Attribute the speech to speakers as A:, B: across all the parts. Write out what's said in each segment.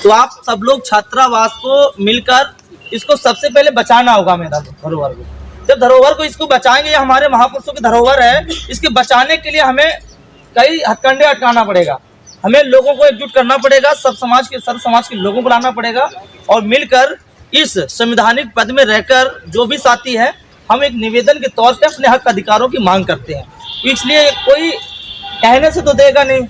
A: तो आप सब लोग छात्रावास को मिलकर इसको सबसे पहले बचाना होगा मेरा धरोहर को। जब धरोहर को इसको बचाएंगे, ये हमारे महापुरुषों की धरोहर है, इसके बचाने के लिए हमें कई हथकंडे अटकाना पड़ेगा। हमें लोगों को एकजुट करना पड़ेगा, सब समाज के लोगों को लाना पड़ेगा और मिलकर इस संवैधानिक पद में रहकर जो भी साथी है, हम एक निवेदन के तौर पे अपने हक अधिकारों की मांग करते हैं। तो इसलिए कोई कहने से तो देगा नहीं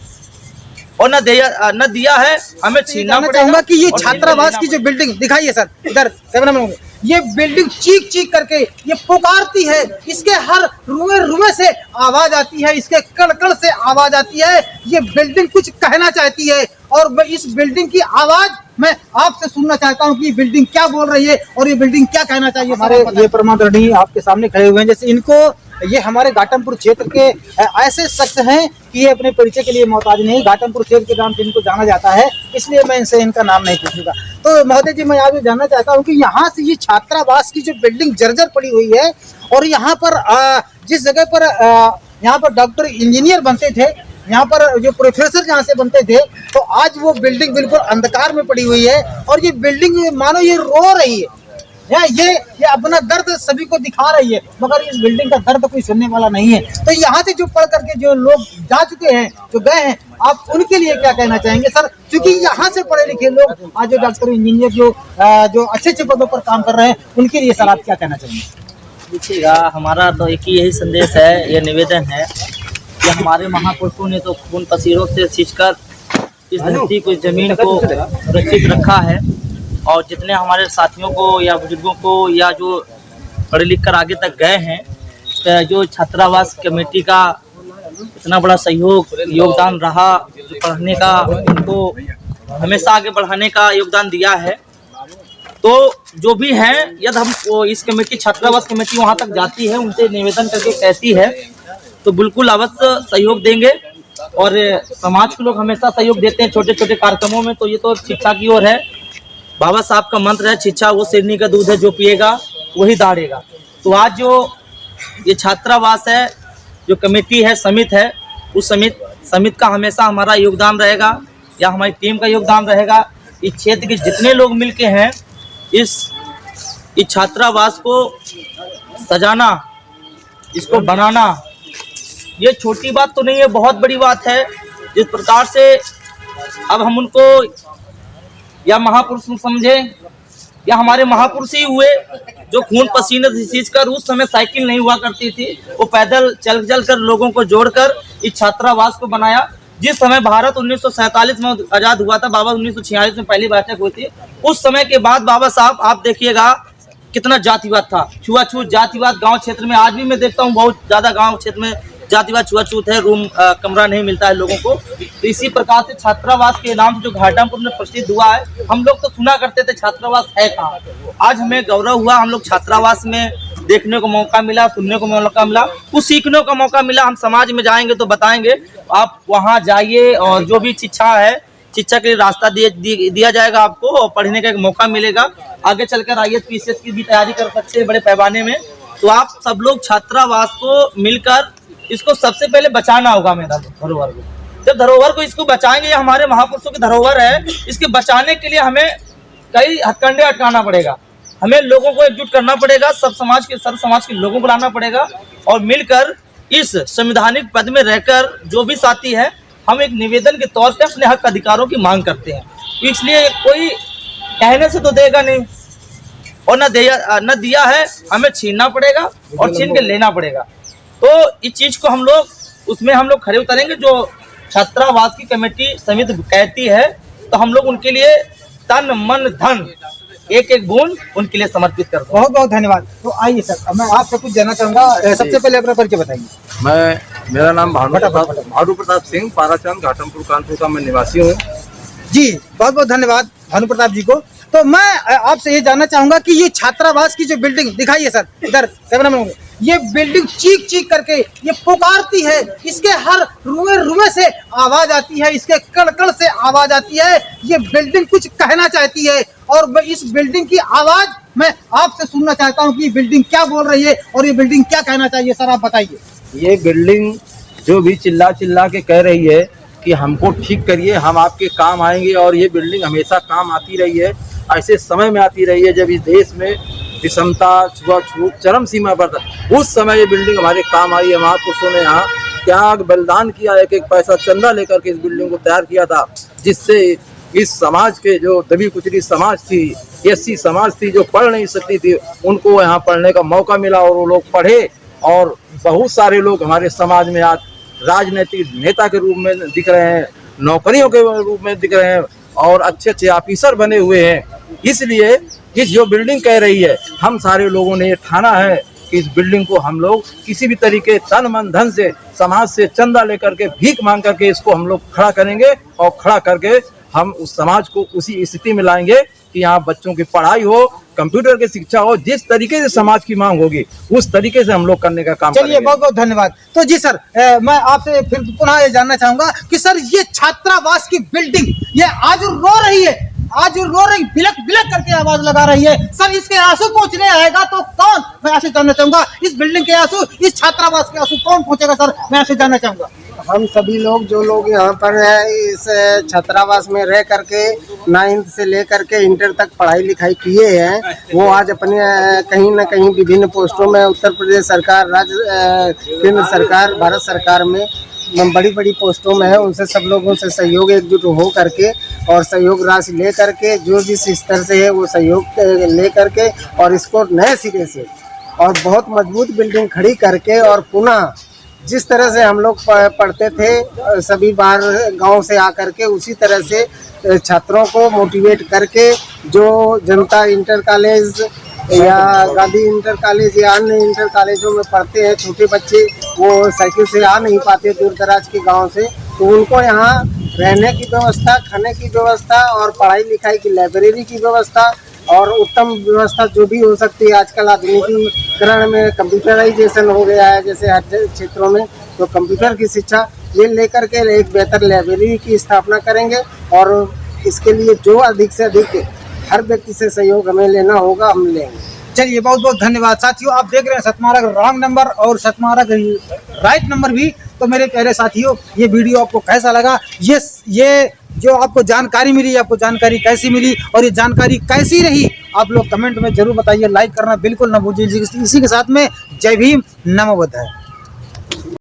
A: और न दिया है, हमें छीनना पड़ेगा।
B: कि ये छात्रावास की जो बिल्डिंग दिखाइए सर, इधर कैमरामैन, ये बिल्डिंग चीख चीख करके ये पुकारती है, इसके हर रुए रुए से आवाज आती है, इसके कण कण से आवाज आती है। ये बिल्डिंग कुछ कहना चाहती है और मैं इस बिल्डिंग की आवाज मैं आपसे सुनना चाहता हूँ कि ये बिल्डिंग क्या बोल रही है और ये बिल्डिंग क्या कहना चाहिए। हमारे ये प्रमाणधर्मी आपके सामने खड़े हुए हैं, जैसे इनको, ये हमारे घाटमपुर क्षेत्र के ऐसे शख्स हैं कि ये अपने परिचय के लिए मोहताज नहीं, घाटमपुर क्षेत्र के नाम से इनको जाना जाता है, इसलिए मैं इनसे इनका नाम नहीं पूछूंगा। तो महोदय जी, मैं आप जानना चाहता हूँ कि यहाँ से ये छात्रावास की जो बिल्डिंग जर्जर पड़ी हुई है और यहाँ पर जिस जगह पर यहाँ पर डॉक्टर इंजीनियर बनते थे, यहाँ पर जो प्रोफेसर जहाँ से बनते थे, तो आज वो बिल्डिंग बिल्कुल अंधकार में पड़ी हुई है और ये बिल्डिंग मानो ये रो रही है, ये अपना दर्द सभी को दिखा रही है, मगर इस बिल्डिंग का दर्द कोई सुनने वाला नहीं है। तो यहाँ से जो पढ़ करके जो लोग जा चुके हैं, जो गए हैं, आप उनके लिए क्या कहना चाहेंगे सर? क्योंकि यहाँ से पढ़े लिखे लोग आज जो डॉक्टर इंजीनियर जो अच्छे अच्छे पदों पर काम कर रहे हैं, उनके लिए सर आप क्या कहना चाहेंगे?
A: देखिएगा, हमारा तो एक ही यही संदेश है, ये निवेदन है कि हमारे महापुरुषों ने तो खून पसीनों से सींचकर इस धरती को, इस जमीन को सुरक्षित रखा है और जितने हमारे साथियों को या बुजुर्गों को या जो पढ़े लिख कर आगे तक गए हैं, तो जो छात्रावास कमेटी का इतना बड़ा सहयोग योगदान रहा, जो पढ़ने का उनको हमेशा आगे बढ़ाने का योगदान दिया है, तो जो भी हैं, यदि हम इस कमेटी, छात्रावास कमेटी वहाँ तक जाती है, उनसे निवेदन करके कहती है, तो बिल्कुल अवश्य सहयोग देंगे। और समाज के लोग हमेशा सहयोग देते हैं छोटे छोटे कार्यक्रमों में। तो ये तो शिक्षा की ओर है, बाबा साहब का मंत्र है, शिक्षा वो सिरनी का दूध है, जो पिएगा वही दाढ़ेगा। तो आज जो ये छात्रावास है, जो कमेटी है, समिति है, उस समिति का हमेशा हमारा योगदान रहेगा या हमारी टीम का योगदान रहेगा। इस क्षेत्र के जितने लोग मिलके हैं, इस छात्रावास को सजाना, इसको बनाना, ये छोटी बात तो नहीं है, बहुत बड़ी बात है। जिस प्रकार से अब हम उनको या महापुरुष समझे या हमारे महापुरुष ही हुए, जो खून पसीने से सींचकर, उस समय साइकिल नहीं हुआ करती थी, वो पैदल चल कर लोगों को जोड़कर इस छात्रावास को बनाया। जिस समय भारत 1947 में आज़ाद हुआ था, बाबा 1946 में पहली बैठक हुई थी, उस समय के बाद बाबा साहब, आप देखिएगा कितना जातिवाद था, छुआछूत, जातिवाद गांव क्षेत्र में। आज भी मैं देखता हूं बहुत ज़्यादा गांव क्षेत्र में जातिवाद, छुआछूत है, रूम कमरा नहीं मिलता है लोगों को। तो इसी प्रकार से छात्रावास के नाम से जो घाटमपुर में प्रसिद्ध हुआ है, हम लोग तो सुना करते थे छात्रावास है कहाँ, आज हमें गौरव हुआ, हम लोग छात्रावास में देखने को मौका मिला, सुनने को मौका मिला, कुछ सीखने का मौका मिला। हम समाज में जाएंगे तो बताएंगे, आप वहाँ जाइए और जो भी शिक्षा है, शिक्षा के लिए रास्ता दिया जाएगा आपको और पढ़ने का एक मौका मिलेगा। आगे चलकर IAS PCS की भी तैयारी कर सकते हैं बड़े पैमाने में। तो आप सब लोग छात्रावास को मिलकर इसको सबसे पहले बचाना होगा मेरा धरोहर को। जब धरोहर को इसको बचाएंगे, ये हमारे महापुरुषों की धरोहर है, इसके बचाने के लिए हमें कई हथकंडे अटकाना पड़ेगा। हमें लोगों को एकजुट करना पड़ेगा, सब समाज के लोगों को लाना पड़ेगा और मिलकर इस संवैधानिक पद में रहकर जो भी साथी है, हम एक निवेदन के तौर पे अपने हक अधिकारों की मांग करते हैं। तो इसलिए कोई कहने से तो देगा नहीं और न दिया है, हमें छीनना पड़ेगा और छीन के लेना पड़ेगा। तो इस चीज को हम लोग खड़े उतरेंगे। जो छात्रावास की कमेटी समिति कहती है, तो हम लोग उनके लिए तन मन धन एक एक बूंद उनके लिए समर्पित करते हैं।
B: बहुत बहुत धन्यवाद। तो आइए सर, मैं आपसे कुछ जानना चाहूंगा, सबसे पहले अपना परिचय बताइए।
C: मेरा नाम भानु प्रताप सिंह, पाराचंद, घाटमपुर कानपुर का मैं निवासी हूँ।
B: जी, बहुत बहुत धन्यवाद भानु प्रताप जी को। तो मैं आपसे ये जानना चाहूंगा कि ये छात्रावास की जो बिल्डिंग दिखाइए सर, इधर कैमरामैन, ये बिल्डिंग चीख चीख करके ये पुकारती है, इसके हर रुए रुए से आवाज आती है, इसके कण कण से आवाज आती है। ये बिल्डिंग कुछ कहना चाहती है और मैं इस बिल्डिंग की आवाज मैं आपसे सुनना चाहता हूँ कि ये बिल्डिंग क्या बोल रही है और ये बिल्डिंग क्या कहना चाहिए। सर आप बताइए।
C: ये बिल्डिंग जो भी चिल्ला चिल्ला के कह रही है कि हमको ठीक करिए, हम आपके काम आएंगे। और ये बिल्डिंग हमेशा काम आती रही है, ऐसे समय में आती रही है जब इस देश में विषमता छुआछूत चरम सीमा पर था। उस समय ये बिल्डिंग हमारे काम आई है। महापुरुषों ने यहाँ त्याग बलिदान किया, एक एक पैसा चंदा लेकर के इस बिल्डिंग को तैयार किया था, जिससे इस समाज के जो दबी कुचली समाज थी, एससी समाज थी, जो पढ़ नहीं सकती थी, उनको यहाँ पढ़ने का मौका मिला और वो लोग पढ़े। और बहुत सारे लोग हमारे समाज में आज राजनीतिक नेता के रूप में दिख रहे हैं, नौकरियों के रूप में दिख रहे हैं और अच्छे अच्छे ऑफिसर बने हुए हैं। इसलिए इस जो बिल्डिंग कह रही है, हम सारे लोगों ने ये ठाना है कि इस बिल्डिंग को हम लोग किसी भी तरीके तन मन धन से समाज से चंदा लेकर के भीख मांग करके इसको हम लोग खड़ा करेंगे और खड़ा करके हम उस समाज को उसी स्थिति में लाएंगे कि यहाँ बच्चों की पढ़ाई हो, कंप्यूटर की शिक्षा हो, जिस तरीके से समाज की मांग होगी उस तरीके से हम लोग करने का काम
B: चलिए, बहुत बहुत धन्यवाद। तो जी सर, मैं आपसे फिर पुनः ये जानना चाहूंगा कि सर ये छात्रावास की बिल्डिंग ये आज रो रही है, आज रो रही, बिलक बिलक करके आवाज लगा रही है। सर इसके आंसू पहुंचने आएगा तो कौन? मैं आपसे जानना चाहूंगा, इस बिल्डिंग के आंसू, इस छात्रावास के आंसू कौन पहुंचेगा सर? मैं आपसे जानना चाहूंगा।
D: हम सभी लोग जो लोग यहाँ पर इस छात्रावास में रह करके 9th से लेकर के इंटर तक पढ़ाई लिखाई किए हैं, वो आज अपने कहीं न कहीं विभिन्न पोस्टों में उत्तर प्रदेश सरकार, राज्य, केंद्र सरकार, भारत सरकार में बड़ी बड़ी पोस्टों में है। उनसे सब लोगों से सहयोग एकजुट हो करके और सहयोग राशि ले करके जो जिस स्तर से है वो सहयोग ले करके और इसको नए सिरे से और बहुत मजबूत बिल्डिंग खड़ी करके और पुनः जिस तरह से हम लोग पढ़ते थे सभी बाहर गांव से आकर के, उसी तरह से छात्रों को मोटिवेट करके जो जनता इंटर कॉलेज या गांधी इंटर कॉलेज या अन्य इंटर कॉलेजों में पढ़ते हैं छोटे बच्चे, वो साइकिल से आ नहीं पाते दूर दराज के गांव से, तो उनको यहाँ रहने की व्यवस्था, खाने की व्यवस्था और पढ़ाई लिखाई की लाइब्रेरी की व्यवस्था और उत्तम व्यवस्था जो भी हो सकती है। आजकल आधुनिकीकरण में कंप्यूटराइजेशन हो गया है जैसे हर क्षेत्रों में, तो कंप्यूटर की शिक्षा ये लेकर के एक बेहतर लाइब्रेरी की स्थापना करेंगे और इसके लिए जो अधिक से अधिक हर व्यक्ति से सहयोग हमें लेना होगा, हम लेंगे।
B: चलिए, बहुत बहुत धन्यवाद। साथियों, आप देख रहे हैं सतमार्ग रॉन्ग नंबर और सतमार्ग राइट नंबर भी। तो मेरे प्यारे साथियों, ये वीडियो आपको कैसा लगा? ये जो आपको जानकारी मिली, आपको जानकारी कैसी मिली और ये जानकारी कैसी रही, आप लोग कमेंट में जरूर बताइए। लाइक करना बिल्कुल ना भूलिए। इसी के साथ में जय भीम, नमो बुद्धाय।